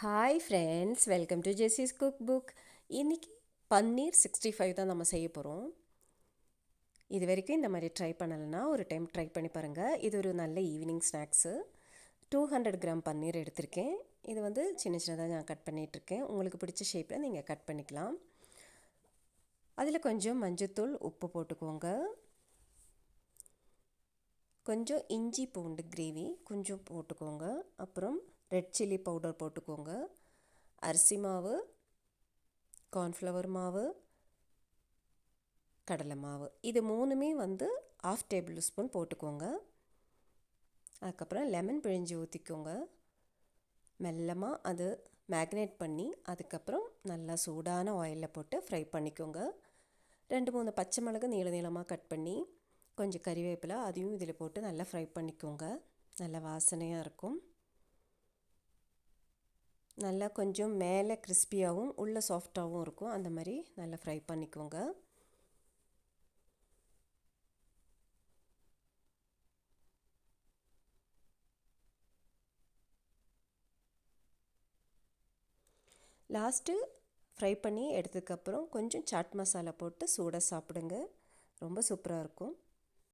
Hi friends, welcome to ஜெஸிஸ் cook book. இன்றைக்கி பன்னீர் 65 தான் நம்ம செய்ய போகிறோம். இது வரைக்கும் இந்த மாதிரி ட்ரை பண்ணலைன்னா ஒரு டைம் ட்ரை பண்ணி பாருங்கள். இது ஒரு நல்ல ஈவினிங் ஸ்நாக்ஸு. 200 கிராம் பன்னீர் எடுத்திருக்கேன். இது சின்ன சின்னதாக நான் கட் பண்ணிகிட்ருக்கேன். உங்களுக்கு பிடிச்ச ஷேப்பில் நீங்கள் கட் பண்ணிக்கலாம். அதில் கொஞ்சம் மஞ்சத்தூள், உப்பு போட்டுக்கோங்க. கொஞ்சம் இஞ்சி பூண்டு கிரேவி கொஞ்சம் போட்டுக்கோங்க. அப்புறம் ரெட் சில்லி பவுடர் போட்டுக்கோங்க. அரிசி மாவு, கார்ன்ஃப்ளவர் மாவு, கடலை மாவு, இது மூணுமே 1/2 டேபிள் ஸ்பூன் போட்டுக்கோங்க. அதுக்கப்புறம் லெமன் பிழிஞ்சு ஊற்றிக்கோங்க. மெல்லமாக அது மேக்னேட் பண்ணி அதுக்கப்புறம் நல்லா சூடான ஆயிலில் போட்டு ஃப்ரை பண்ணிக்கோங்க. 2-3 பச்சை மிளகு நீளமாக கட் பண்ணி, கொஞ்சம் கறிவேப்பிலை அதையும் இதில் போட்டு நல்லா ஃப்ரை பண்ணிக்கோங்க. நல்லா வாசனையாக இருக்கும். நல்லா கொஞ்சம் மேலே கிறிஸ்பியாகவும் உள்ளே சாஃப்டாகவும் இருக்கும். அந்த மாதிரி நல்லா ஃப்ரை பண்ணிக்கோங்க. லாஸ்ட்டு ஃப்ரை பண்ணி எடுத்ததுக்கப்புறம் கொஞ்சம் சாட் மசாலா போட்டு சூடாக சாப்பிடுங்க. ரொம்ப சூப்பராக இருக்கும்.